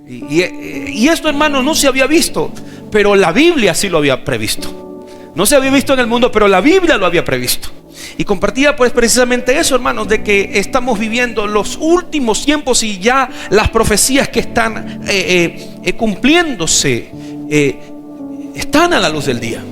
Y esto, hermanos, no se había visto, pero la Biblia sí lo había previsto. No se había visto en el mundo, pero la Biblia lo había previsto. Y compartía pues precisamente eso, hermanos, de que estamos viviendo los últimos tiempos y ya las profecías que están cumpliéndose están a la luz del día.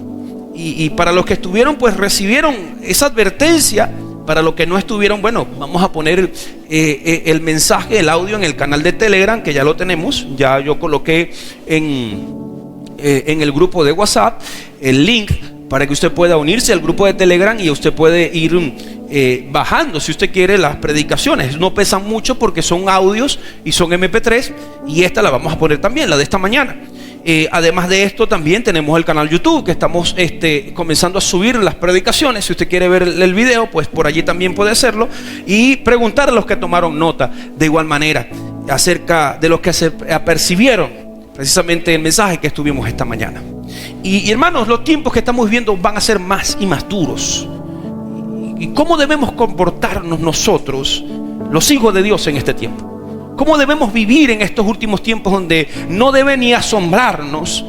Y para los que estuvieron, pues recibieron esa advertencia. Para los que no estuvieron, bueno, vamos a poner el mensaje, el audio en el canal de Telegram, que ya lo tenemos. Ya yo coloqué en el grupo de WhatsApp el link para que usted pueda unirse al grupo de Telegram y usted puede ir bajando, si usted quiere, las predicaciones. No pesan mucho porque son audios y son MP3, y esta la vamos a poner también, la de esta mañana. Además de esto, también tenemos el canal YouTube, que estamos comenzando a subir las predicaciones. Si usted quiere ver el video, pues por allí también puede hacerlo, y preguntar a los que tomaron nota de igual manera acerca de los que se apercibieron precisamente el mensaje que estuvimos esta mañana. Y hermanos, los tiempos que estamos viviendo van a ser más y más duros. ¿Y cómo debemos comportarnos nosotros, los hijos de Dios, en este tiempo? ¿Cómo debemos vivir en estos últimos tiempos, donde no debe ni asombrarnos,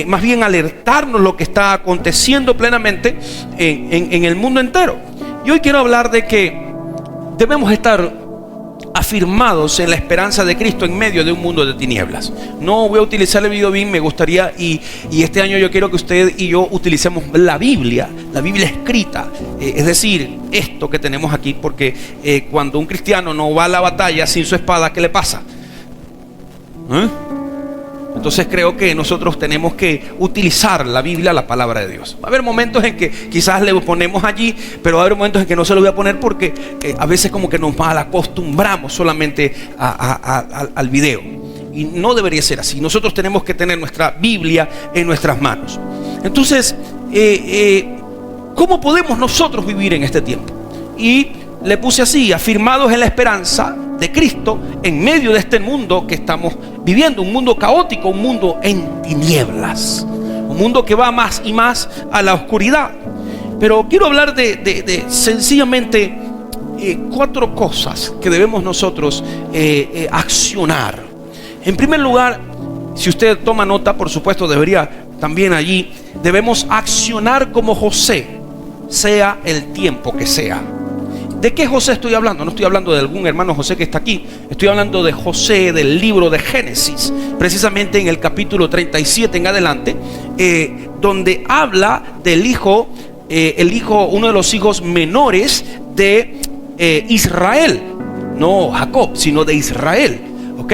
más bien alertarnos lo que está aconteciendo plenamente en el mundo entero? Y hoy quiero hablar de que debemos estar afirmados en la esperanza de Cristo en medio de un mundo de tinieblas. No voy a utilizar el video bien, me gustaría, y este año yo quiero que usted y yo utilicemos la Biblia escrita, es decir, esto que tenemos aquí, porque cuando un cristiano no va a la batalla sin su espada, ¿qué le pasa? Entonces creo que nosotros tenemos que utilizar la Biblia, la palabra de Dios. Va a haber momentos en que quizás le ponemos allí, pero va a haber momentos en que no se lo voy a poner, porque a veces como que nos mal acostumbramos solamente al video. Y no debería ser así. Nosotros tenemos que tener nuestra Biblia en nuestras manos. Entonces, ¿cómo podemos nosotros vivir en este tiempo? Y le puse así: afirmados en la esperanza de Cristo en medio de este mundo que estamos viviendo, un mundo caótico, un mundo en tinieblas, un mundo que va más y más a la oscuridad. Pero quiero hablar de sencillamente 4 cosas que debemos nosotros accionar. En primer lugar, si usted toma nota, por supuesto debería también allí, debemos accionar como José, sea el tiempo que sea. ¿De qué José estoy hablando? No estoy hablando de algún hermano José que está aquí. Estoy hablando de José del libro de Génesis, precisamente en el capítulo 37 en adelante, donde habla del hijo, uno de los hijos menores de Israel. No Jacob, sino de Israel. ¿Ok?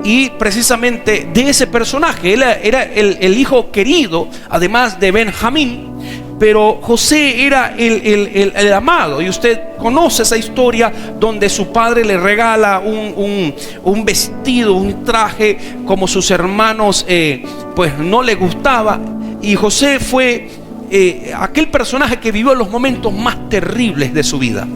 Y precisamente de ese personaje, él era el hijo querido, además de Benjamín. Pero José era el amado, y usted conoce esa historia donde su padre le regala un vestido, un traje como sus hermanos pues no le gustaba. Y José fue aquel personaje que vivió los momentos más terribles de su vida.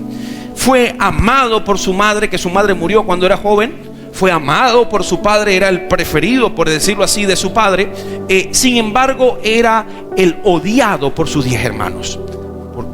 Fue amado por su madre, que su madre murió cuando era joven. Fue amado por su padre, era el preferido, por decirlo así, de su padre. Sin embargo, era el odiado por sus 10 hermanos.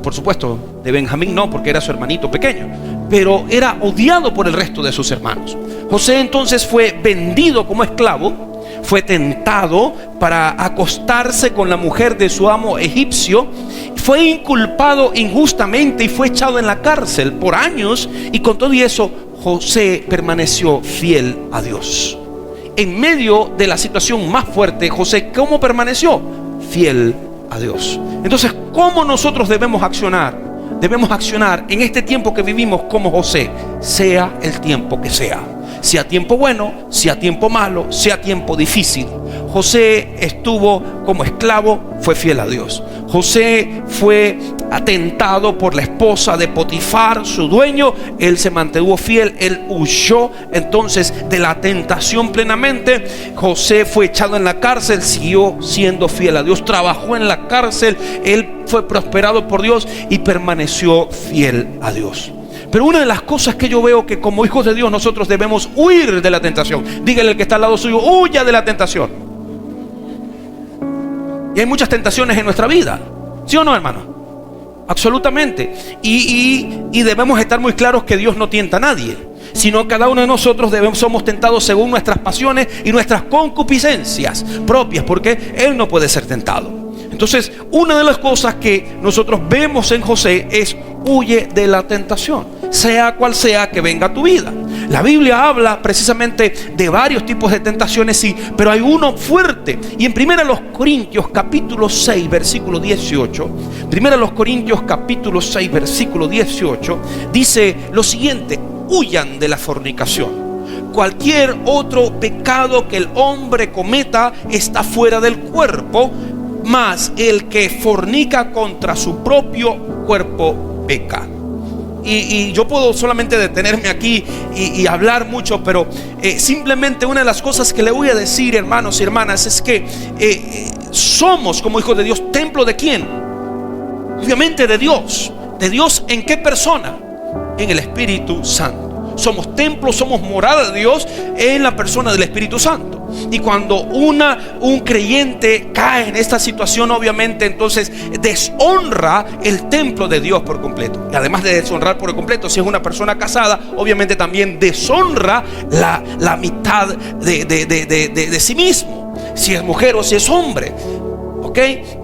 Por supuesto, de Benjamín no, porque era su hermanito pequeño, pero era odiado por el resto de sus hermanos. José entonces fue vendido como esclavo, fue tentado para acostarse con la mujer de su amo egipcio, fue inculpado injustamente y fue echado en la cárcel por años, y con todo y eso José permaneció fiel a Dios. En medio de la situación más fuerte, José, ¿cómo permaneció? Fiel a Dios. Entonces, ¿cómo nosotros debemos accionar? Debemos accionar en este tiempo que vivimos como José, sea el tiempo que sea. Sea tiempo bueno, sea tiempo malo, sea tiempo difícil. José estuvo como esclavo, fue fiel a Dios. José fue atentado por la esposa de Potifar, su dueño. Él se mantuvo fiel, él huyó entonces de la tentación plenamente. José fue echado en la cárcel, siguió siendo fiel a Dios, trabajó en la cárcel, él fue prosperado por Dios y permaneció fiel a Dios. Pero una de las cosas que yo veo que como hijos de Dios nosotros debemos huir de la tentación. Dígale al que está al lado suyo: huya de la tentación. Y hay muchas tentaciones en nuestra vida, ¿sí o no, hermano? Absolutamente. Y debemos estar muy claros que Dios no tienta a nadie. sino cada uno de nosotros somos tentados según nuestras pasiones y nuestras concupiscencias propias, porque Él no puede ser tentado. Entonces, una de las cosas que nosotros vemos en José es: huye de la tentación, sea cual sea que venga a tu vida. La Biblia habla precisamente de varios tipos de tentaciones, sí, pero hay uno fuerte. Y en 1 Corintios capítulo 6 versículo 18, 1 Corintios capítulo 6 versículo 18 dice lo siguiente: huyan de la fornicación. Cualquier otro pecado que el hombre cometa está fuera del cuerpo, mas el que fornica contra su propio cuerpo peca. Y yo puedo solamente detenerme aquí y hablar mucho, pero simplemente una de las cosas que le voy a decir, hermanos y hermanas, es que somos, como hijos de Dios, templo de ¿quién? Obviamente de Dios. ¿De Dios en qué persona? En el Espíritu Santo. Somos templo, somos morada de Dios en la persona del Espíritu Santo. Y cuando un creyente cae en esta situación, obviamente entonces deshonra el templo de Dios por completo. Y además de deshonrar por completo, si es una persona casada, obviamente también deshonra la mitad de sí mismo, si es mujer o si es hombre.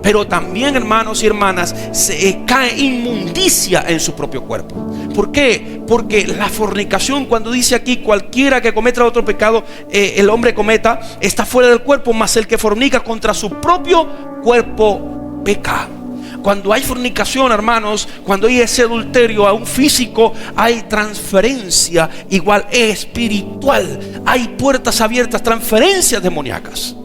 Pero también, hermanos y hermanas, se cae inmundicia en su propio cuerpo. ¿Por qué? Porque la fornicación, cuando dice aquí cualquiera que cometa otro pecado, el hombre cometa, está fuera del cuerpo, mas el que fornica contra su propio cuerpo peca. Cuando hay fornicación, hermanos, cuando hay ese adulterio a un físico, hay transferencia igual espiritual. Hay puertas abiertas, transferencias demoníacas.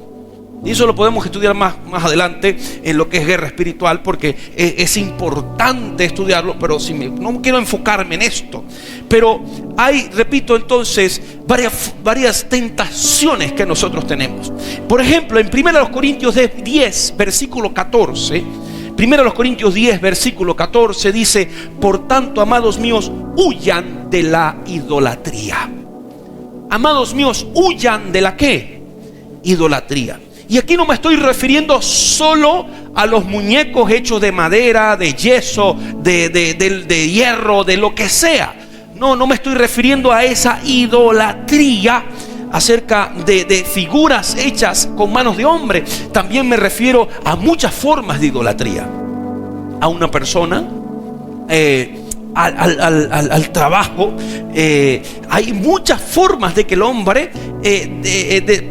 Y eso lo podemos estudiar más adelante en lo que es guerra espiritual, porque es importante estudiarlo, pero no quiero enfocarme en esto. Pero hay, repito, entonces varias tentaciones que nosotros tenemos. Por ejemplo, en 1 Corintios 10 versículo 14, 1 Corintios 10 versículo 14 dice: por tanto, amados míos, huyan de la idolatría. Amados míos, huyan de la ¿qué? Idolatría. Y aquí no me estoy refiriendo solo a los muñecos hechos de madera, de yeso, de hierro, de lo que sea. No me estoy refiriendo a esa idolatría acerca de figuras hechas con manos de hombre. También me refiero a muchas formas de idolatría. A una persona, al trabajo. Hay muchas formas de que el hombre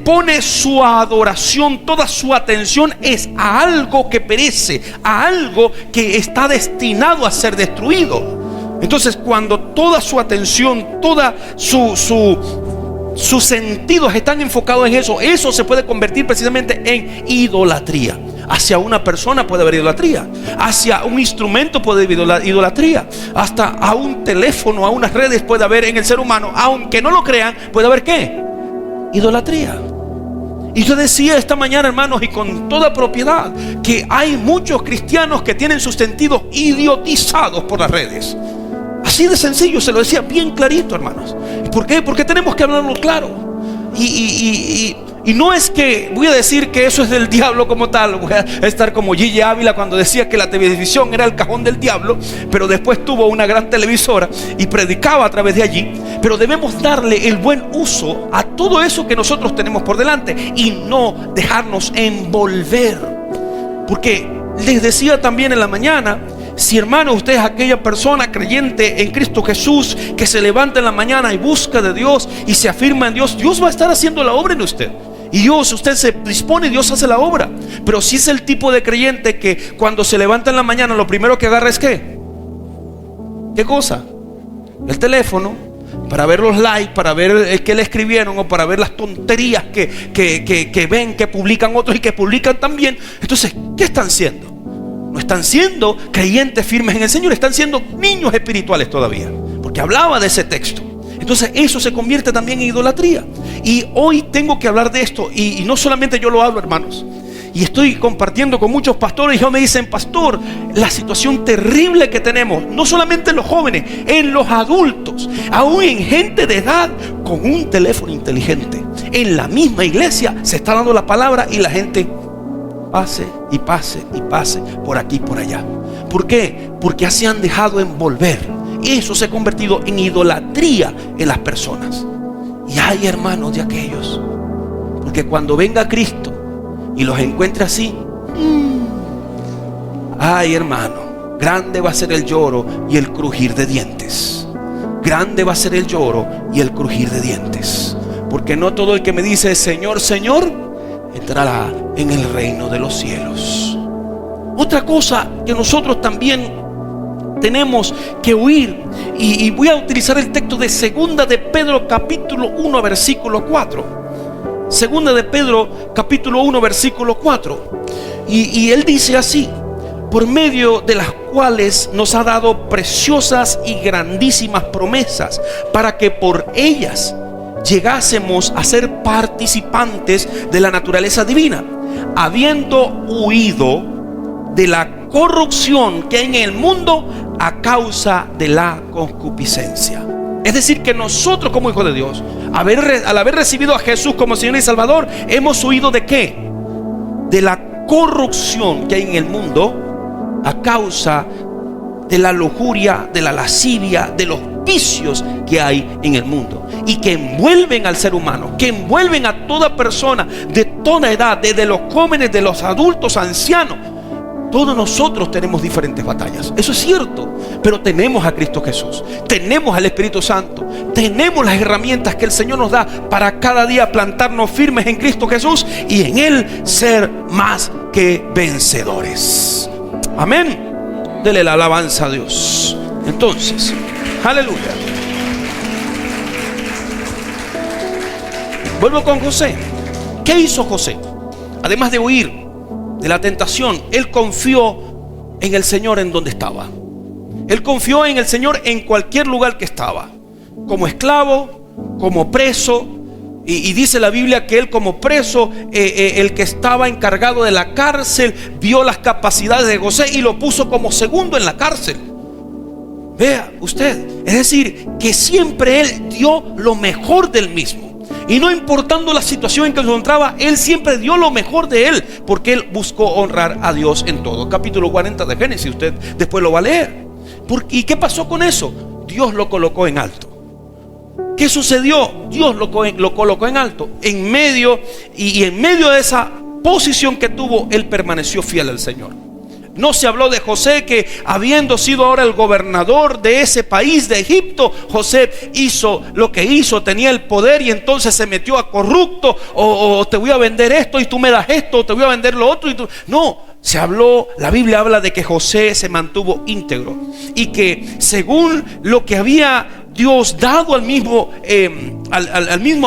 pone su adoración, toda su atención es a algo que perece, a algo que está destinado a ser destruido. Entonces, cuando toda su atención, toda sus sentidos están enfocados en eso se puede convertir precisamente en idolatría. Hacia una persona puede haber idolatría, hacia un instrumento puede haber idolatría, hasta a un teléfono, a unas redes puede haber en el ser humano, aunque no lo crean, puede haber ¿qué? Idolatría. Y yo decía esta mañana, hermanos, y con toda propiedad, que hay muchos cristianos que tienen sus sentidos idiotizados por las redes. Así de sencillo, se lo decía bien clarito, hermanos. ¿Por qué? Porque tenemos que hablarlo claro. Y no es que voy a decir que eso es del diablo como tal. Voy a estar como Gigi Ávila cuando decía que la televisión era el cajón del diablo, pero después tuvo una gran televisora y predicaba a través de allí. Pero debemos darle el buen uso a todo eso que nosotros tenemos por delante y no dejarnos envolver. Porque les decía también en la mañana, si, hermano, usted es aquella persona creyente en Cristo Jesús que se levanta en la mañana y busca de Dios y se afirma en Dios, Dios va a estar haciendo la obra en usted. Y usted se dispone y Dios hace la obra. Pero si es el tipo de creyente que cuando se levanta en la mañana lo primero que agarra es ¿qué? ¿Qué cosa? El teléfono, para ver los likes, para ver qué le escribieron, o para ver las tonterías que ven, que publican otros y que publican también. Entonces, ¿qué están siendo? No están siendo creyentes firmes en el Señor, están siendo niños espirituales todavía, porque hablaba de ese texto. Entonces eso se convierte también en idolatría. Y hoy tengo que hablar de esto, y no solamente yo lo hablo, hermanos, y estoy compartiendo con muchos pastores, y ellos me dicen: pastor, la situación terrible que tenemos, no solamente en los jóvenes, en los adultos, aún en gente de edad con un teléfono inteligente. En la misma iglesia se está dando la palabra y la gente pase y pase y pase por aquí y por allá. ¿Por qué? Porque se han dejado envolver eso se ha convertido en idolatría en las personas. Y hay hermanos de aquellos, porque cuando venga Cristo y los encuentre así, ay hermano, grande va a ser el lloro y el crujir de dientes. Grande va a ser el lloro y el crujir de dientes, porque no todo el que me dice Señor, Señor, entrará en el reino de los cielos. Otra cosa que nosotros también tenemos que huir, y voy a utilizar el texto de Segunda de Pedro capítulo 1 versículo 4. Segunda de Pedro capítulo 1 versículo 4. Y él dice así: por medio de las cuales nos ha dado preciosas y grandísimas promesas, para que por ellas llegásemos a ser participantes de la naturaleza divina, habiendo huido de la corrupción que hay en el mundo a causa de la concupiscencia. Es decir, que nosotros como hijos de Dios, al haber recibido a Jesús como Señor y Salvador, hemos huido ¿de qué? De la corrupción que hay en el mundo a causa de la lujuria, de la lascivia, de los vicios que hay en el mundo y que envuelven al ser humano, que envuelven a toda persona de toda edad, desde los jóvenes, de los adultos, ancianos. Todos nosotros tenemos diferentes batallas, eso es cierto, pero tenemos a Cristo Jesús, tenemos al Espíritu Santo, tenemos las herramientas que el Señor nos da para cada día plantarnos firmes en Cristo Jesús y en Él ser más que vencedores. Amén. Dele la alabanza a Dios. Entonces, aleluya. Vuelvo con José. ¿Qué hizo José? Además de huir de la tentación, él confió en el Señor en donde estaba. Él confió en el Señor en cualquier lugar que estaba, como esclavo, como preso. Y dice la Biblia que él como preso, el que estaba encargado de la cárcel, vio las capacidades de José y lo puso como segundo en la cárcel. Vea usted, es decir, que siempre él dio lo mejor del mismo. Y no importando la situación en que se encontraba, él siempre dio lo mejor de él, porque él buscó honrar a Dios en todo. Capítulo 40 de Génesis, usted después lo va a leer. ¿Y qué pasó con eso? Dios lo colocó en alto. ¿Qué sucedió? Dios lo colocó en alto. En medio de esa posición que tuvo, él permaneció fiel al Señor. No se habló de José que, habiendo sido ahora el gobernador de ese país de Egipto, José hizo lo que hizo, tenía el poder y entonces se metió a corrupto, o te voy a vender esto y tú me das esto, o te voy a vender lo otro y tú... No, se habló, la Biblia habla de que José se mantuvo íntegro y que según lo que había Dios dado al mismo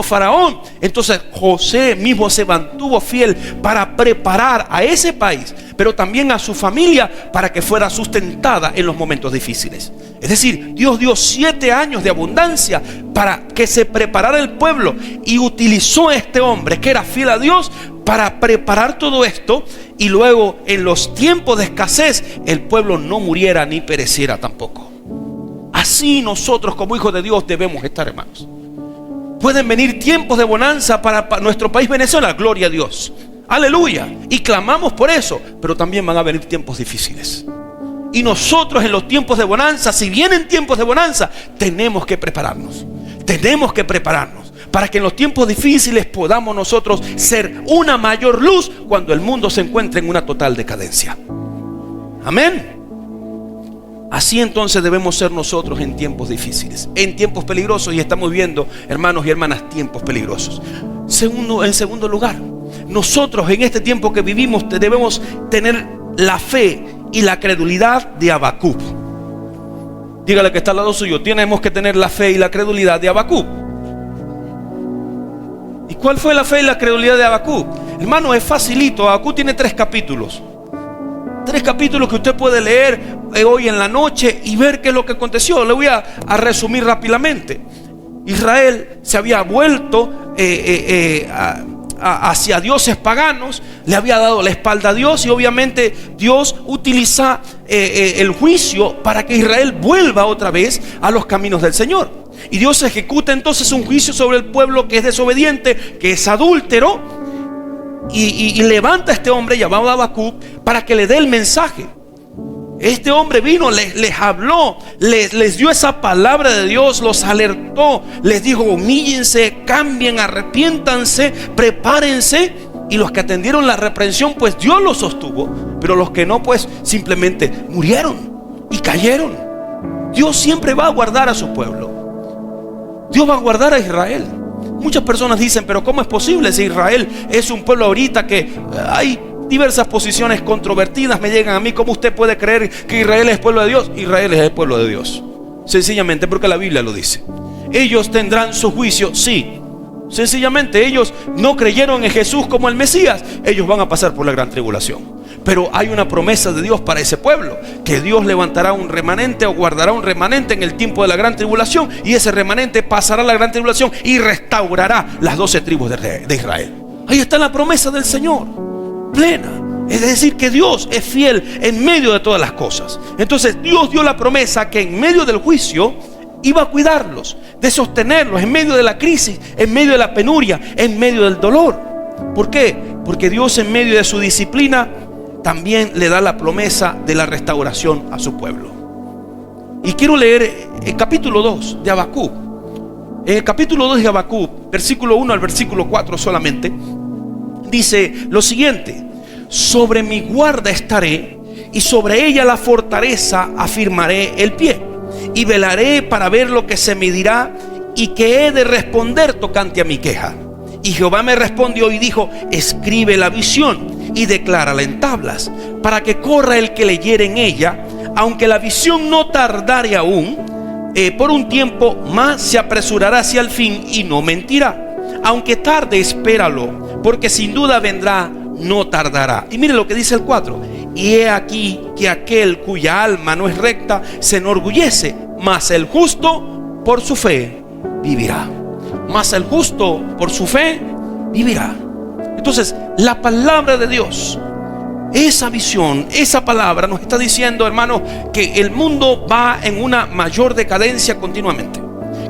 faraón, entonces José mismo se mantuvo fiel para preparar a ese país, pero también a su familia para que fuera sustentada en los momentos difíciles. Es decir, Dios dio 7 años de abundancia para que se preparara el pueblo y utilizó a este hombre que era fiel a Dios para preparar todo esto, y luego en los tiempos de escasez el pueblo no muriera ni pereciera tampoco. Así nosotros como hijos de Dios debemos estar, hermanos. Pueden venir tiempos de bonanza para nuestro país Venezuela, gloria a Dios, aleluya, y clamamos por eso, pero también van a venir tiempos difíciles. Y nosotros en los tiempos de bonanza, si vienen tiempos de bonanza, tenemos que prepararnos. Tenemos que prepararnos para que en los tiempos difíciles podamos nosotros ser una mayor luz cuando el mundo se encuentre en una total decadencia. Amén. Así entonces debemos ser nosotros en tiempos difíciles, en tiempos peligrosos, y estamos viendo, hermanos y hermanas, tiempos peligrosos. En segundo lugar, nosotros en este tiempo que vivimos debemos tener la fe y la credulidad de Habacuc. Dígale que está al lado suyo: tenemos que tener la fe y la credulidad de Habacuc. ¿Y cuál fue la fe y la credulidad de Habacuc? Hermano, es facilito. Habacuc tiene 3 capítulos. 3 capítulos que usted puede leer hoy en la noche y ver qué es lo que aconteció. Le voy a resumir rápidamente. Israel se había vuelto hacia dioses paganos, le había dado la espalda a Dios, y obviamente Dios utiliza el juicio para que Israel vuelva otra vez a los caminos del Señor. Y Dios ejecuta entonces un juicio sobre el pueblo que es desobediente, que es adúltero, y levanta a este hombre llamado Habacuc para que le dé el mensaje. Este hombre vino, les habló, les dio esa palabra de Dios, los alertó, les dijo: humíllense, cambien, arrepiéntanse, prepárense. Y los que atendieron la reprensión, pues Dios los sostuvo. Pero los que no, pues simplemente murieron y cayeron. Dios siempre va a guardar a su pueblo. Dios va a guardar a Israel. Muchas personas dicen: pero ¿cómo es posible si Israel es un pueblo ahorita que hay diversas posiciones controvertidas? Me llegan a mí. ¿Cómo usted puede creer que Israel es el pueblo de Dios? Israel es el pueblo de Dios, sencillamente porque la Biblia lo dice. Ellos tendrán su juicio, sí. Sencillamente ellos no creyeron en Jesús como el Mesías. Ellos van a pasar por la gran tribulación. Pero hay una promesa de Dios para ese pueblo, que Dios levantará un remanente o guardará un remanente en el tiempo de la gran tribulación. Y ese remanente pasará la gran tribulación y restaurará las 12 tribus de Israel. Ahí está la promesa del Señor, plena. Es decir, que Dios es fiel en medio de todas las cosas. Entonces Dios dio la promesa que en medio del juicio iba a cuidarlos, de sostenerlos en medio de la crisis, en medio de la penuria, en medio del dolor. ¿Por qué? Porque Dios, en medio de su disciplina, también le da la promesa de la restauración a su pueblo. Y quiero leer el capítulo 2 de Habacuc. En el capítulo 2 de Habacuc, versículo 1 al versículo 4 solamente, dice lo siguiente: sobre mi guarda estaré, y sobre ella la fortaleza afirmaré el pie, y velaré para ver lo que se me dirá y que he de responder tocante a mi queja. Y Jehová me respondió y dijo: escribe la visión y declárala en tablas, para que corra el que leyere en ella, aunque la visión no tardare aún, por un tiempo más se apresurará hacia el fin y no mentirá. Aunque tarde, espéralo, porque sin duda vendrá, no tardará. Y mire lo que dice el 4: y he aquí que aquel cuya alma no es recta se enorgullece, mas el justo por su fe vivirá. Mas el justo por su fe vivirá. Entonces, la palabra de Dios, esa visión, esa palabra nos está diciendo, hermanos, que el mundo va en una mayor decadencia continuamente,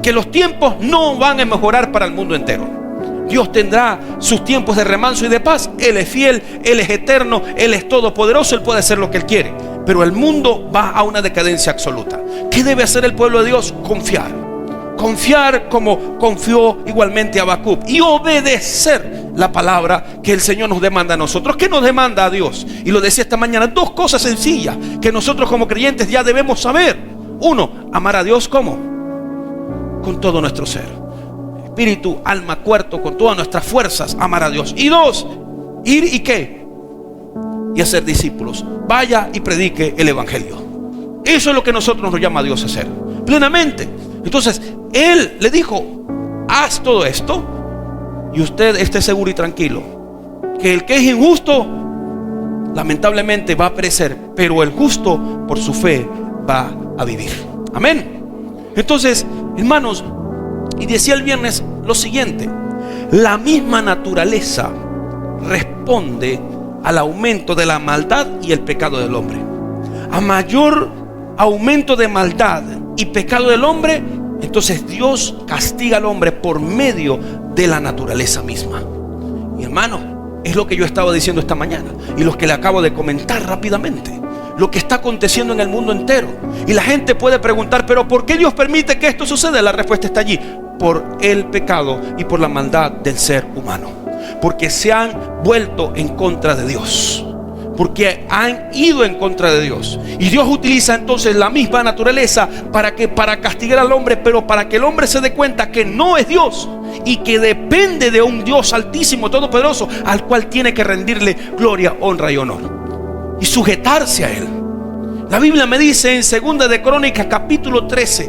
que los tiempos no van a mejorar para el mundo entero. Dios tendrá sus tiempos de remanso y de paz. Él es fiel, Él es eterno, Él es todopoderoso, Él puede hacer lo que Él quiere. Pero el mundo va a una decadencia absoluta. ¿Qué debe hacer el pueblo de Dios? Confiar. Confiar como confió igualmente Habacuc, y obedecer la palabra que el Señor nos demanda a nosotros. ¿Qué nos demanda a Dios? Y lo decía esta mañana, dos cosas sencillas que nosotros como creyentes ya debemos saber. Uno, amar a Dios ¿cómo? Con todo nuestro ser, espíritu, alma, cuerpo, con todas nuestras fuerzas, amar a Dios. Y dos, ir y ¿qué? Y hacer discípulos. Vaya y predique el evangelio. Eso es lo que nosotros nos llama a Dios a hacer plenamente. Entonces Él le dijo: haz todo esto y usted esté seguro y tranquilo que el que es injusto lamentablemente va a perecer, pero el justo por su fe va a vivir. Amén. Entonces, hermanos, y decía el viernes lo siguiente: la misma naturaleza responde al aumento de la maldad y el pecado del hombre. A mayor aumento de maldad y pecado del hombre, entonces Dios castiga al hombre por medio de la naturaleza misma. Y hermano, es lo que yo estaba diciendo esta mañana y lo que le acabo de comentar rápidamente, lo que está aconteciendo en el mundo entero. Y la gente puede preguntar: pero ¿por qué Dios permite que esto suceda? La respuesta está allí: por el pecado y por la maldad del ser humano, porque se han vuelto en contra de Dios, porque han ido en contra de Dios. Y Dios utiliza entonces la misma naturaleza para castigar al hombre, pero para que el hombre se dé cuenta que no es Dios y que depende de un Dios altísimo, todopoderoso, al cual tiene que rendirle gloria, honra y honor y sujetarse a Él. La Biblia me dice en Segunda de Crónicas capítulo 7,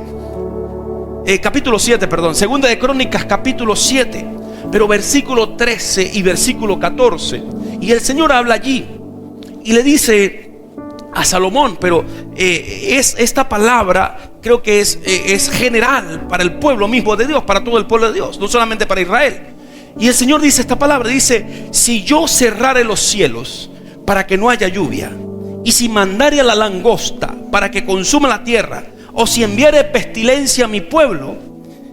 pero versículo 13 y versículo 14, y el Señor habla allí y le dice a Salomón, pero esta palabra creo que es general para el pueblo mismo de Dios, para todo el pueblo de Dios, no solamente para Israel. Y el Señor dice esta palabra, dice: si yo cerrare los cielos para que no haya lluvia, y si mandare a la langosta para que consuma la tierra, o si enviare pestilencia a mi pueblo,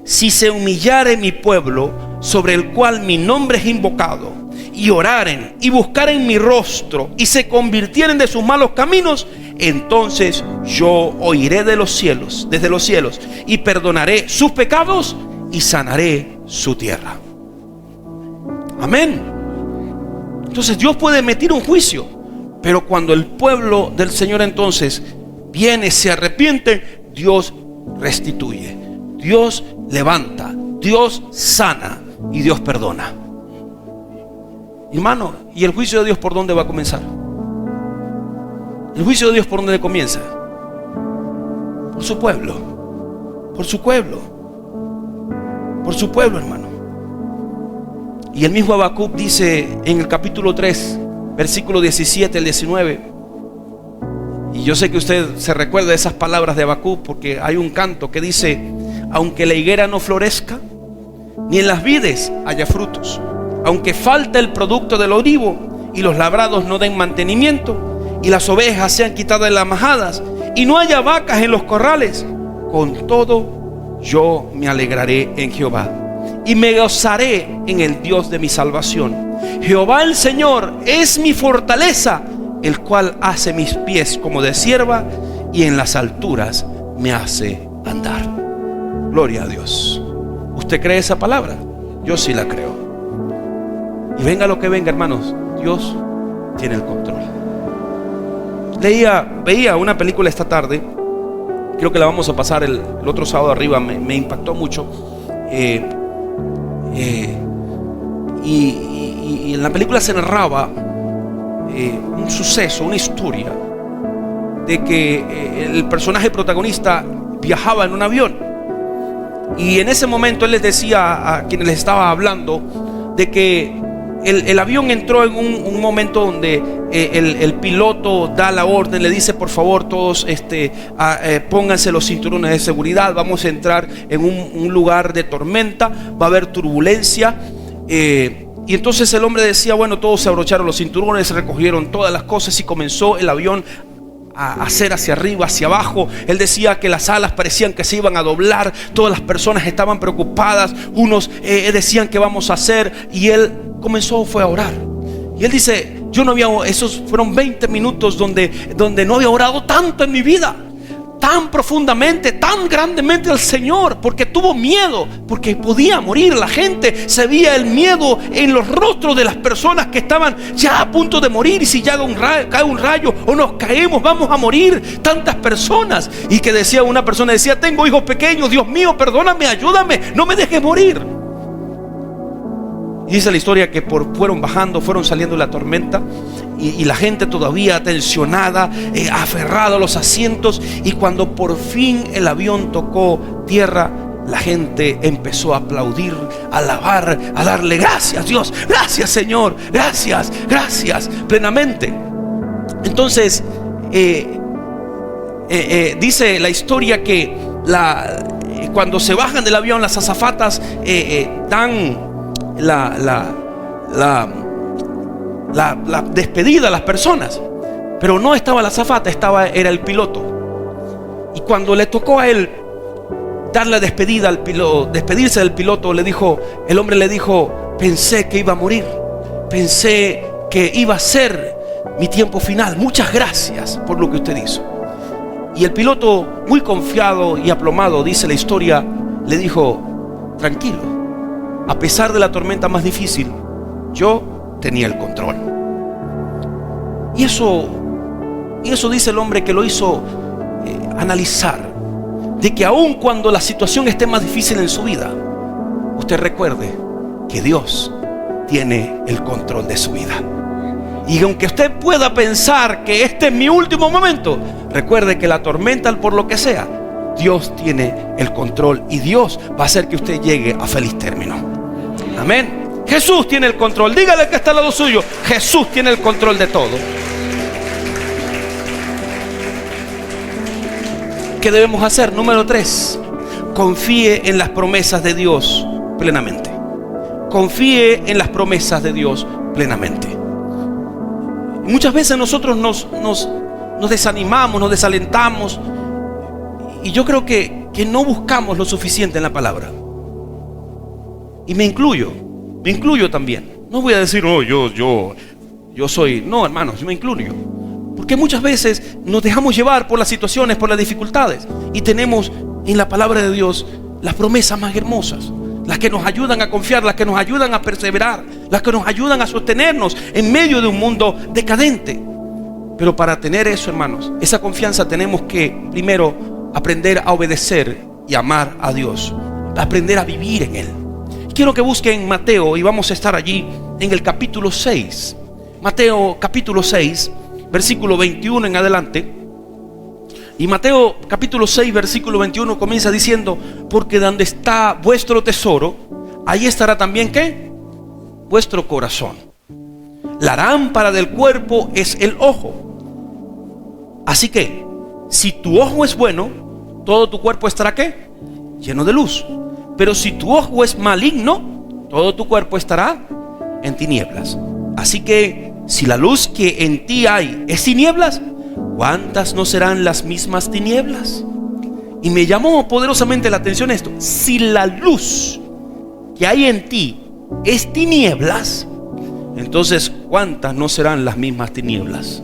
si se humillare mi pueblo, sobre el cual mi nombre es invocado, y oraren y buscaren mi rostro y se convirtieren de sus malos caminos, entonces yo oiré de los cielos, desde los cielos, y perdonaré sus pecados y sanaré su tierra. Amén. Entonces Dios puede emitir un juicio, pero cuando el pueblo del Señor entonces viene, se arrepiente, Dios restituye, Dios levanta, Dios sana y Dios perdona. Hermano, ¿y el juicio de Dios por dónde va a comenzar? ¿El juicio de Dios por dónde comienza? Por su pueblo. Por su pueblo. Por su pueblo, hermano. Y el mismo Habacuc dice en el capítulo 3, versículo 17 al 19. Y yo sé que usted se recuerda de esas palabras de Habacuc, porque hay un canto que dice: aunque la higuera no florezca, ni en las vides haya frutos, aunque falte el producto del olivo y los labrados no den mantenimiento, y las ovejas sean quitadas de las majadas, y no haya vacas en los corrales, con todo yo me alegraré en Jehová, y me gozaré en el Dios de mi salvación. Jehová el Señor es mi fortaleza, el cual hace mis pies como de cierva, y en las alturas me hace andar. Gloria a Dios. ¿Usted cree esa palabra? Yo sí la creo. Y venga lo que venga, hermanos, Dios tiene el control. Veía una película esta tarde, creo que la vamos a pasar el otro sábado arriba, me impactó mucho. Y en la película se narraba un suceso, una historia de que el personaje protagonista viajaba en un avión, y en ese momento él les decía a quienes les estaba hablando de que el avión entró en un momento donde el piloto da la orden, le dice: por favor todos pónganse los cinturones de seguridad, vamos a entrar en un lugar de tormenta, va a haber turbulencia. Y entonces el hombre decía: bueno, todos se abrocharon los cinturones, se recogieron todas las cosas y comenzó el avión a hacer hacia arriba, hacia abajo. Él decía que las alas parecían que se iban a doblar, todas las personas estaban preocupadas, unos decían: ¿qué vamos a hacer? Y él fue a orar. Y él dice: yo no había, esos fueron 20 minutos donde no había orado tanto en mi vida, tan profundamente, tan grandemente al Señor, porque tuvo miedo, porque podía morir. La gente se veía el miedo en los rostros de las personas que estaban ya a punto de morir. Y si ya cae un rayo o nos caemos, vamos a morir. Tantas personas. Y que decía una persona, decía: tengo hijos pequeños, Dios mío, perdóname, ayúdame, no me dejes morir. Y dice la historia que fueron saliendo la tormenta, y la gente todavía tensionada, aferrada a los asientos. Y cuando por fin el avión tocó tierra, la gente empezó a aplaudir, a alabar, a darle gracias Dios, gracias Señor, gracias, gracias, plenamente. Entonces dice la historia que cuando se bajan del avión, las azafatas dan la despedida a las personas, pero no estaba la azafata, era el piloto. Y cuando le tocó a él dar la despedida al piloto, despedirse del piloto, el hombre le dijo: pensé que iba a morir, pensé que iba a ser mi tiempo final, muchas gracias por lo que usted hizo. Y el piloto, muy confiado y aplomado, dice la historia, le dijo: tranquilo, a pesar de la tormenta más difícil, yo tenía el control. Y eso dice el hombre que lo hizo analizar, de que aun cuando la situación esté más difícil en su vida, usted recuerde que Dios tiene el control de su vida. Y aunque usted pueda pensar que este es mi último momento, recuerde que la tormenta, por lo que sea, Dios tiene el control, y Dios va a hacer que usted llegue a feliz término. Amén. Jesús tiene el control. Dígale al que está al lado suyo: Jesús tiene el control de todo. ¿Qué debemos hacer? Número 3: confíe en las promesas de Dios plenamente. Confíe en las promesas de Dios plenamente. Muchas veces nosotros nos desanimamos, nos desalentamos, y yo creo que no buscamos lo suficiente en la palabra. Y me incluyo también. No voy a decir, oh, yo soy, no, hermanos, yo me incluyo. Porque muchas veces nos dejamos llevar por las situaciones, por las dificultades, y tenemos en la palabra de Dios las promesas más hermosas, las que nos ayudan a confiar, las que nos ayudan a perseverar, las que nos ayudan a sostenernos en medio de un mundo decadente. Pero para tener eso, hermanos, esa confianza, tenemos que primero aprender a obedecer y amar a Dios, aprender a vivir en Él. Quiero que busquen Mateo, y vamos a estar allí en el capítulo 6. Mateo capítulo 6, versículo 21 en adelante. Y Mateo capítulo 6, versículo 21 comienza diciendo: porque donde está vuestro tesoro, ahí estará también, ¿qué? Vuestro corazón. La lámpara del cuerpo es el ojo. Así que, si tu ojo es bueno, todo tu cuerpo estará, ¿qué? Lleno de luz. Pero si tu ojo es maligno, todo tu cuerpo estará en tinieblas. Así que, si la luz que en ti hay es tinieblas, ¿cuántas no serán las mismas tinieblas? Y me llamó poderosamente la atención esto: si la luz que hay en ti es tinieblas, entonces ¿cuántas no serán las mismas tinieblas?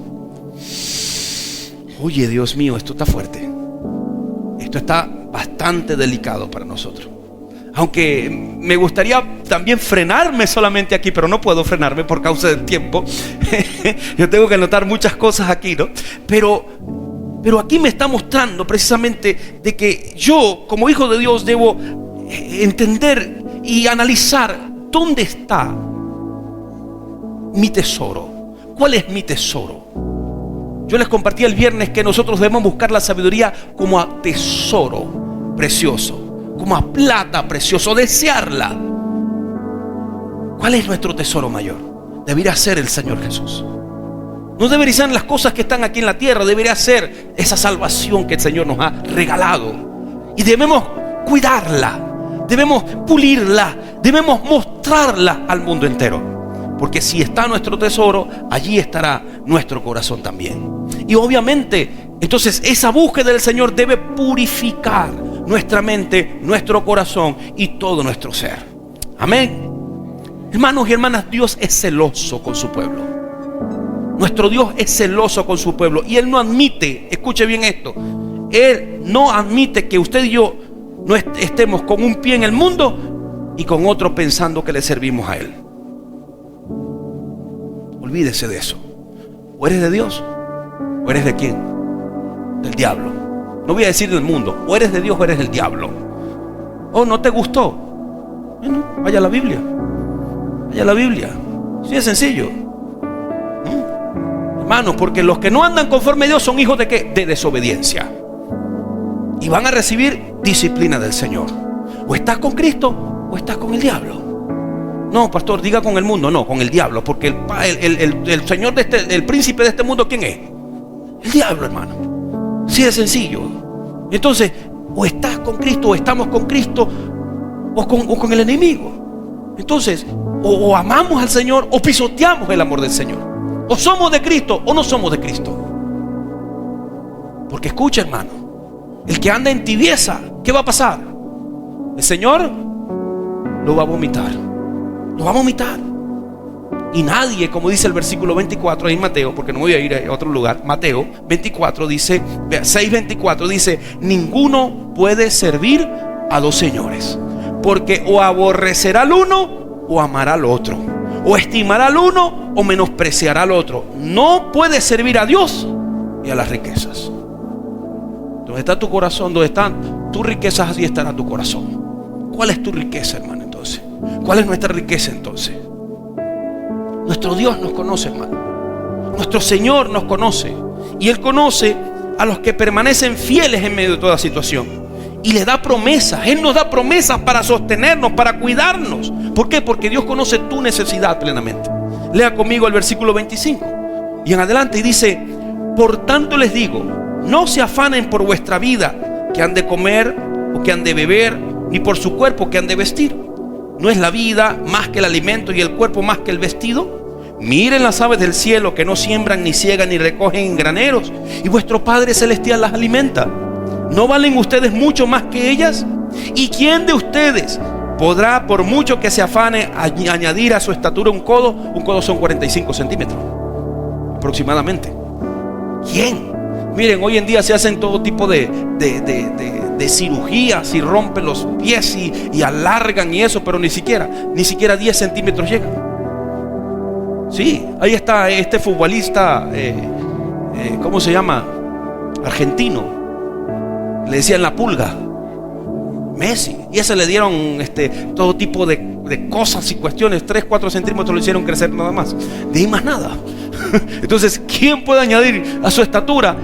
Oye, Dios mío, esto está fuerte. Esto está bastante delicado para nosotros. Aunque me gustaría también frenarme solamente aquí, pero no puedo frenarme por causa del tiempo. Yo tengo que anotar muchas cosas aquí, ¿no? Pero aquí me está mostrando precisamente de que yo, como hijo de Dios, debo entender y analizar dónde está mi tesoro. ¿Cuál es mi tesoro? Yo les compartí el viernes que nosotros debemos buscar la sabiduría como a tesoro precioso, como a plata precioso, desearla. ¿Cuál es nuestro tesoro mayor? Debería ser el Señor Jesús. No deberían ser las cosas que están aquí en la tierra, debería ser esa salvación que el Señor nos ha regalado. Y debemos cuidarla, debemos pulirla, debemos mostrarla al mundo entero. Porque si está nuestro tesoro, allí estará nuestro corazón también. Y obviamente, entonces esa búsqueda del Señor debe purificar nuestra mente, nuestro corazón y todo nuestro ser. Amén. Hermanos y hermanas, Dios es celoso con su pueblo. Nuestro Dios es celoso con su pueblo. Y Él no admite, escuche bien esto, Él no admite que usted y yo no estemos con un pie en el mundo y con otro pensando que le servimos a Él. Olvídese de eso. O eres de Dios, o eres de quién? Del diablo. No voy a decir del mundo. O eres de Dios o eres del diablo. Oh, ¿no te gustó? Bueno, vaya a la Biblia. Vaya a la Biblia. Sí, es sencillo. Hermanos, porque los que no andan conforme a Dios son hijos de ¿qué? De desobediencia. Y van a recibir disciplina del Señor. O estás con Cristo o estás con el diablo. No, pastor, diga con el mundo. No, con el diablo. Porque el señor el príncipe de este mundo, ¿quién es? El diablo, hermano. Sí, es sencillo. Entonces, o estás con Cristo, o estamos con Cristo, o con el enemigo. Entonces, o amamos al Señor, o pisoteamos el amor del Señor. O somos de Cristo, o no somos de Cristo. Porque escucha, hermano, el que anda en tibieza, ¿qué va a pasar? El Señor lo va a vomitar. Lo va a vomitar. Y nadie, como dice el versículo 24 ahí en Mateo, porque no voy a ir a otro lugar, Mateo 24 dice, 6:24 dice: ninguno puede servir a dos señores, porque o aborrecerá al uno o amará al otro, o estimará al uno o menospreciará al otro. No puede servir a Dios y a las riquezas. Donde está tu corazón, donde están tus riquezas, así estará tu corazón. ¿Cuál es tu riqueza, hermano, entonces? ¿Cuál es nuestra riqueza entonces? Nuestro Dios nos conoce, hermano. Nuestro Señor nos conoce. Y Él conoce a los que permanecen fieles en medio de toda situación. Y les da promesas. Él nos da promesas para sostenernos, para cuidarnos. ¿Por qué? Porque Dios conoce tu necesidad plenamente. Lea conmigo el versículo 25 y en adelante, y dice: por tanto les digo, no se afanen por vuestra vida, que han de comer o que han de beber, ni por su cuerpo que han de vestir. ¿No es la vida más que el alimento y el cuerpo más que el vestido? Miren las aves del cielo, que no siembran, ni ciegan, ni recogen en graneros, y vuestro Padre Celestial las alimenta. ¿No valen ustedes mucho más que ellas? ¿Y quién de ustedes, podrá, por mucho que se afane, añadir a su estatura un codo. Un codo son 45 centímetros aproximadamente. ¿Quién? Miren, hoy en día se hacen todo tipo de cirugías y rompen los pies y alargan y eso, pero ni siquiera 10 centímetros llegan. Sí, ahí está este futbolista, ¿cómo se llama? Argentino. Le decían la pulga, Messi. Y a ese le dieron todo tipo de cosas y cuestiones. 3-4 centímetros lo hicieron crecer nada más. De ahí más nada. Entonces, ¿quién puede añadir a su estatura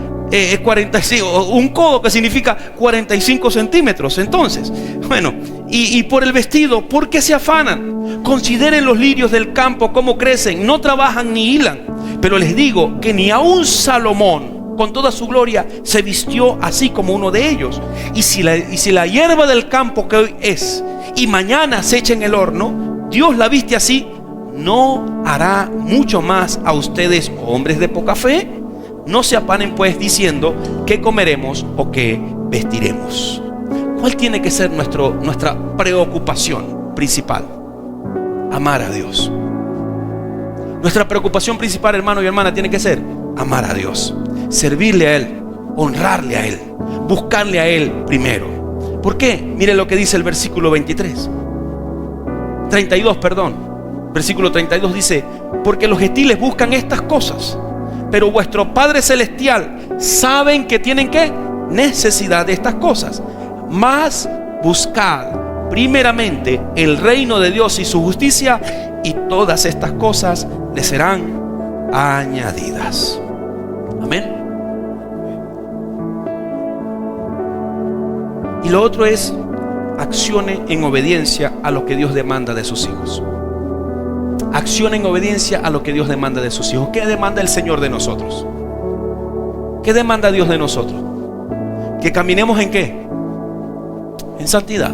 45, un codo, que significa 45 centímetros? Entonces, bueno, y por el vestido, ¿por qué se afanan? Consideren los lirios del campo, cómo crecen, no trabajan ni hilan. Pero les digo que ni aun Salomón, con toda su gloria, se vistió así como uno de ellos. Y si la hierba del campo que hoy es y mañana se echa en el horno, Dios la viste así, ¿no hará mucho más a ustedes, hombres de poca fe? No se afanen pues diciendo qué comeremos o qué vestiremos. ¿Cuál tiene que ser nuestra preocupación principal? Amar a Dios. Nuestra preocupación principal, hermano y hermana, tiene que ser amar a Dios, servirle a Él, honrarle a Él, buscarle a Él primero. ¿Por qué? Mire lo que dice el versículo 32, versículo 32 dice: porque los gentiles buscan estas cosas, pero vuestro Padre Celestial saben que tienen ¿qué? Necesidad de estas cosas. Mas buscad primeramente el reino de Dios y su justicia, y todas estas cosas les serán añadidas. Amén. Y lo otro es: accione en obediencia a lo que Dios demanda de sus hijos. Accione en obediencia a lo que Dios demanda de sus hijos. ¿Qué demanda el Señor de nosotros? ¿Qué demanda Dios de nosotros? Que caminemos ¿en qué? En santidad.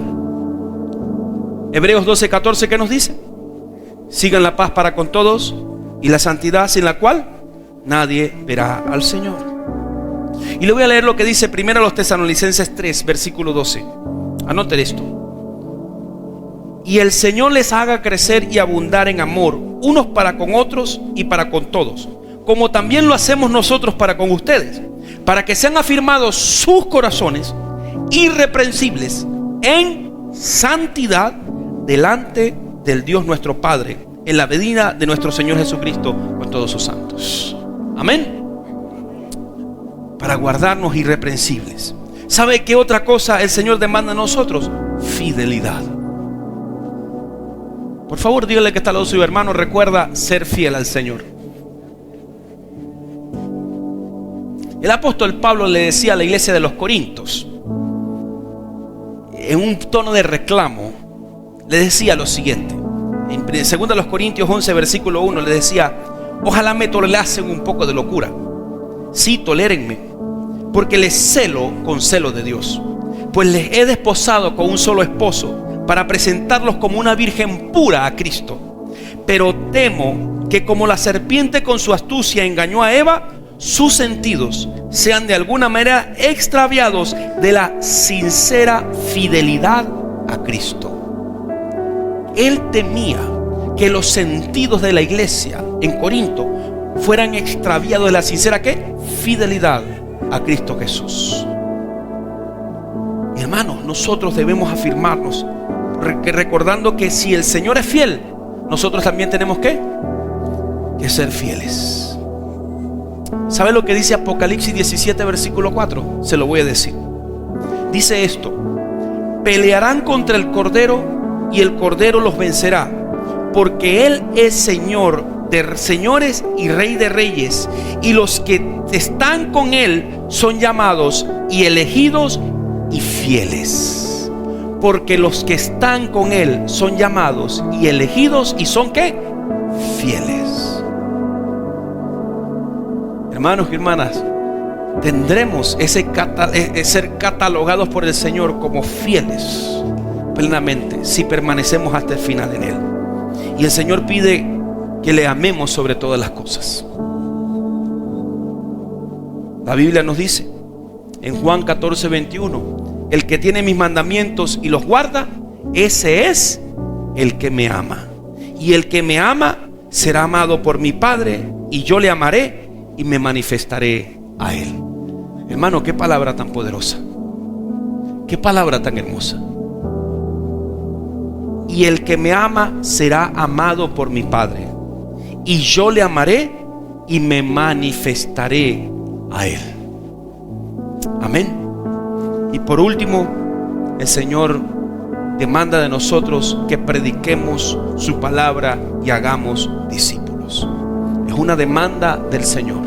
Hebreos 12:14, ¿qué nos dice? Sigan la paz para con todos y la santidad, sin la cual nadie verá al Señor. Y le voy a leer lo que dice primero a los Tesalonicenses 3, versículo 12. Anoten esto: y el Señor les haga crecer y abundar en amor, unos para con otros y para con todos, como también lo hacemos nosotros para con ustedes, para que sean afirmados sus corazones irreprensibles en santidad delante del Dios nuestro Padre, en la venida de nuestro Señor Jesucristo con todos sus santos. Amén. Para guardarnos irreprensibles. ¿Sabe qué otra cosa el Señor demanda a nosotros? Fidelidad. Por favor, dígale que está al lado suyo, hermano, recuerda ser fiel al Señor. El apóstol Pablo le decía a la iglesia de los Corintios, en un tono de reclamo, le decía lo siguiente. En 2 Corintios 11, versículo 1, le decía: ojalá me tolerasen un poco de locura. Sí, tolérenme, porque les celo con celo de Dios, pues les he desposado con un solo esposo, para presentarlos como una virgen pura a Cristo. Pero temo que, como la serpiente con su astucia engañó a Eva, sus sentidos sean de alguna manera extraviados de la sincera fidelidad a Cristo. Él temía que los sentidos de la iglesia en Corinto fueran extraviados de la sincera ¿qué? Fidelidad a Cristo Jesús. Hermanos, nosotros debemos afirmarnos recordando que si el Señor es fiel, nosotros también tenemos que ser fieles. ¿Sabe lo que dice Apocalipsis 17, versículo 4? Se lo voy a decir. Dice esto: pelearán contra el Cordero y el Cordero los vencerá, porque Él es Señor de señores y Rey de reyes, y los que están con Él son llamados y elegidos y fieles. Porque los que están con Él son llamados y elegidos y son ¿qué? Fieles. Hermanos y hermanas, tendremos ser catalogados por el Señor como fieles plenamente si permanecemos hasta el final en Él. Y el Señor pide que le amemos sobre todas las cosas. La Biblia nos dice en Juan 14, 21: el que tiene mis mandamientos y los guarda, ese es el que me ama. Y el que me ama será amado por mi Padre, y yo le amaré y me manifestaré a él. Hermano, qué palabra tan poderosa, qué palabra tan hermosa. Y el que me ama será amado por mi Padre, y yo le amaré y me manifestaré a él. Amén. Y por último, el Señor demanda de nosotros que prediquemos su palabra y hagamos discípulos. Es una demanda del Señor.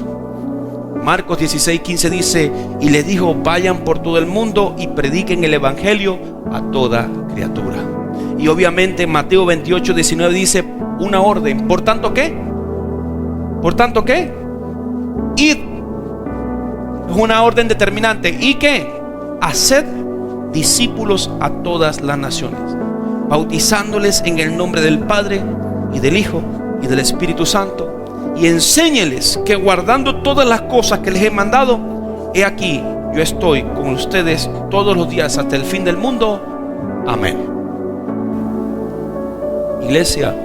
Marcos 16:15 dice: y les dijo, vayan por todo el mundo y prediquen el evangelio a toda criatura. Y obviamente Mateo 28:19 dice una orden. ¿Por tanto qué? ¿Por tanto qué? Id. Es una orden determinante. ¿Y qué? Haced discípulos a todas las naciones, bautizándoles en el nombre del Padre y del Hijo y del Espíritu Santo, y enséñeles que guardando todas las cosas que les he mandado, he aquí, yo estoy con ustedes todos los días hasta el fin del mundo. Amén. Iglesia,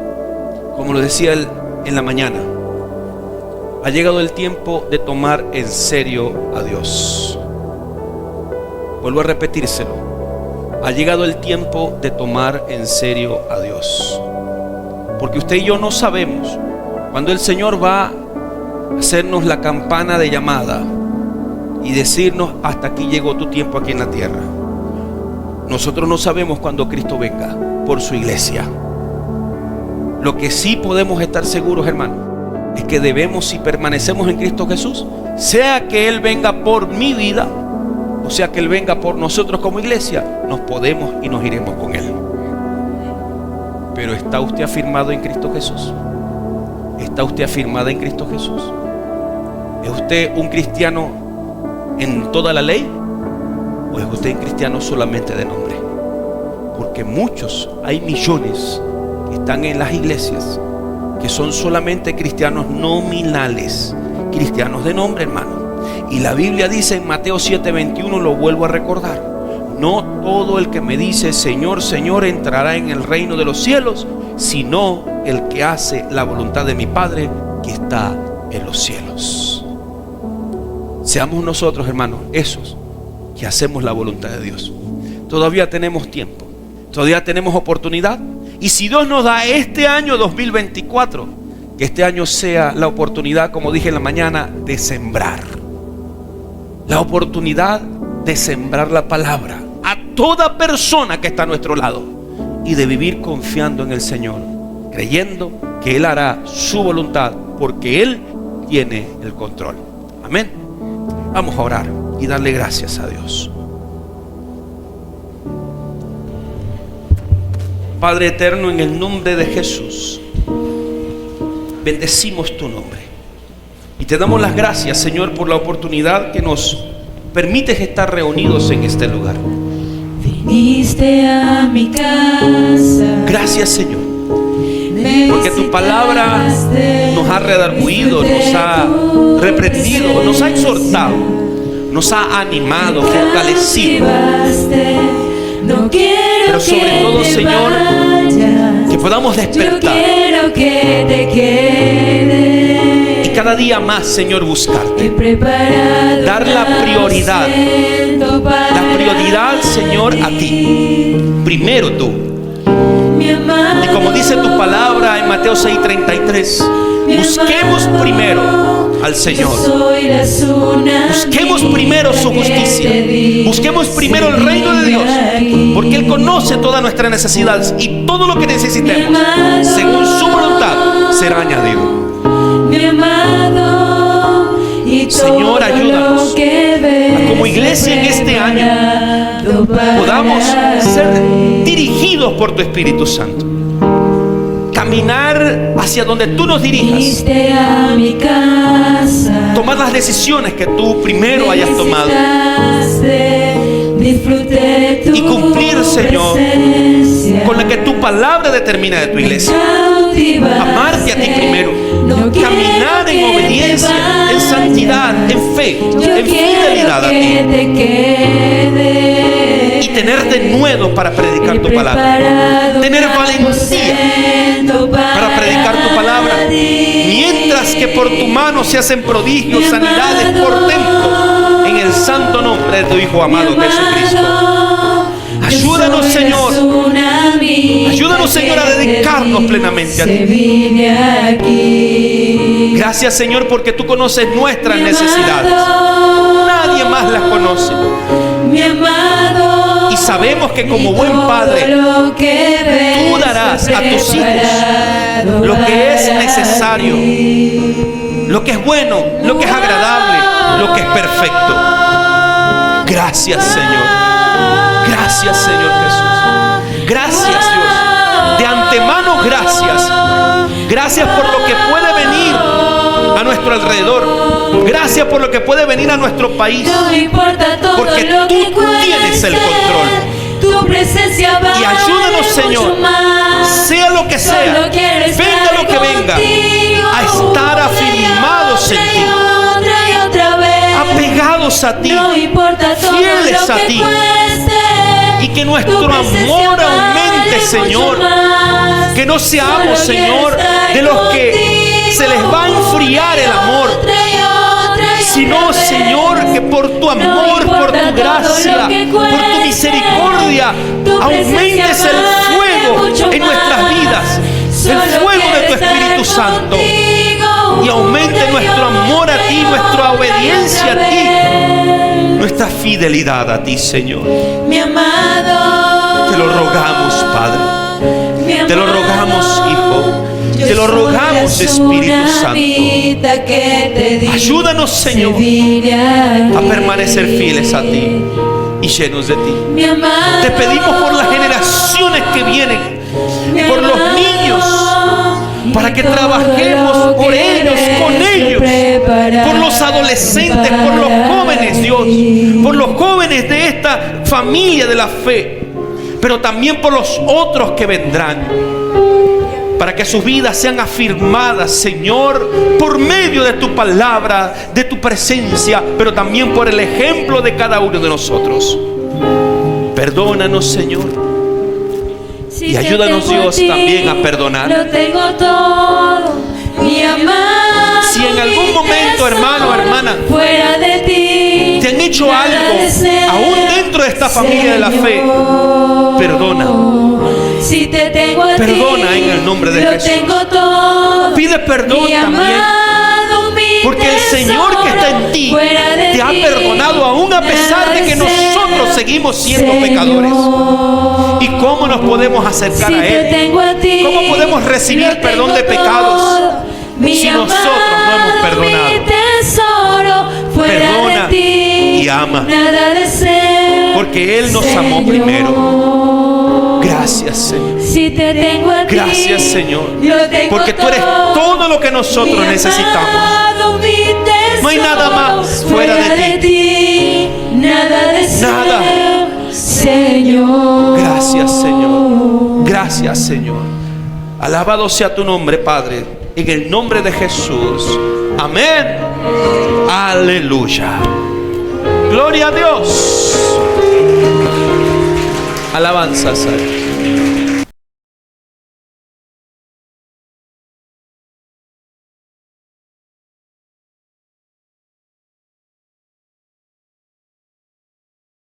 como lo decía él en la mañana, ha llegado el tiempo de tomar en serio a Dios. Vuelvo a repetírselo. Ha llegado el tiempo de tomar en serio a Dios. Porque usted y yo no sabemos cuando el Señor va a hacernos la campana de llamada y decirnos: hasta aquí llegó tu tiempo aquí en la tierra. Nosotros no sabemos cuándo Cristo venga por su iglesia. Lo que sí podemos estar seguros, hermano, es que debemos, si permanecemos en Cristo Jesús, sea que Él venga por mi vida, o sea que Él venga por nosotros como iglesia, nos podemos y nos iremos con Él. Pero ¿está usted afirmado en Cristo Jesús? ¿Está usted afirmada en Cristo Jesús? ¿Es usted un cristiano en toda la ley? ¿O es usted un cristiano solamente de nombre? Porque muchos, hay millones que están en las iglesias que son solamente cristianos nominales, cristianos de nombre, hermano. Y la Biblia dice en Mateo 7:21, lo vuelvo a recordar: no todo el que me dice Señor, Señor entrará en el reino de los cielos, sino el que hace la voluntad de mi Padre que está en los cielos. Seamos nosotros, hermanos, esos que hacemos la voluntad de Dios. Todavía tenemos tiempo, todavía tenemos oportunidad. Y si Dios nos da este año 2024, que este año sea la oportunidad, como dije en la mañana, de sembrar. La oportunidad de sembrar la palabra a toda persona que está a nuestro lado, y de vivir confiando en el Señor, creyendo que Él hará su voluntad, porque Él tiene el control. Amén. Vamos a orar y darle gracias a Dios. Padre eterno, en el nombre de Jesús, bendecimos tu nombre y te damos las gracias, Señor, por la oportunidad que nos permites estar reunidos en este lugar. Viniste a mi casa. Gracias, Señor, porque tu palabra nos ha redarguido, nos ha reprendido, nos ha exhortado, nos ha animado, fortalecido. Pero sobre todo, Señor, que podamos despertar y cada día más, Señor, buscarte, dar la prioridad, Señor, a ti, primero tú. Y como dice tu palabra en Mateo 6:33, busquemos primero al Señor, busquemos primero su justicia, busquemos primero el reino de Dios, porque Él conoce todas nuestras necesidades, y todo lo que necesitemos según su voluntad será añadido. Señor, ayúdanos a, como iglesia en este año, podamos ser dirigidos por tu Espíritu Santo, caminar hacia donde tú nos dirijas, tomar las decisiones que tú primero hayas tomado y cumplir, Señor, con la que tu palabra determina de tu iglesia. Amarte a ti primero, caminar en obediencia, en santidad, en fe, en fidelidad a ti, y tener denuedo para predicar tu palabra, tener valentía para predicar tu palabra, mientras que por tu mano se hacen prodigios, sanidades, portentos, en el santo nombre de tu Hijo amado Jesucristo. Ayúdanos, Señor. Ayúdanos, Señor, a dedicarnos plenamente a ti. Gracias, Señor, porque tú conoces nuestras necesidades. Nadie más las conoce. Y sabemos que como buen Padre, tú darás a tus hijos lo que es necesario, lo que es bueno, lo que es agradable, lo que es perfecto. Gracias, Señor. Gracias, Señor Jesús. Gracias, Dios. De antemano, gracias. Gracias por lo que puede venir a nuestro alrededor. Gracias por lo que puede venir a nuestro país. Porque tú tienes el control. Y ayúdanos, Señor, sea lo que sea, venga lo que venga, a estar afirmados en ti, apegados a ti, fieles a ti. Y que nuestro amor aumente, Señor. Que no seamos, Señor, de los que se les va a enfriar el amor, sino, Señor, que por tu amor, por tu gracia, por tu misericordia, aumentes el fuego en nuestras vidas, el fuego de tu Espíritu Santo, y aumente nuestro amor a ti, nuestra obediencia a ti, nuestra fidelidad a ti, Señor. Te lo rogamos, Padre. Te lo rogamos, Hijo. Te lo rogamos, Espíritu Santo. Ayúdanos, Señor, a permanecer fieles a ti y llenos de ti. Te pedimos por las generaciones que vienen, por los niños, para que trabajemos por ellos, con ellos, por los adolescentes, por los jóvenes, Dios, por los jóvenes de esta familia de la fe, pero también por los otros que vendrán, para que sus vidas sean afirmadas, Señor, por medio de tu palabra, de tu presencia, pero también por el ejemplo de cada uno de nosotros. Perdónanos, Señor. Y ayúdanos, Dios, también a perdonar. Si en algún momento, hermano o hermana, te han hecho algo, aún dentro de esta familia de la fe, perdona. Perdona en el nombre de Jesús. Pide perdón también, porque el Señor que está en ti te ha perdonado aún a pesar de que nosotros seguimos siendo pecadores. ¿Y cómo nos podemos acercar a Él? ¿Cómo podemos recibir perdón de pecados si nosotros no hemos perdonado? Perdona y ama, porque Él nos amó primero. Gracias, Señor. Gracias, Señor, porque tú eres todo lo que nosotros necesitamos. No hay nada más fuera de ti. Nada. Señor. Gracias, Señor. Gracias, Señor. Alabado sea tu nombre, Padre, en el nombre de Jesús. Amén. Aleluya. Gloria a Dios. Alabanzas a Él.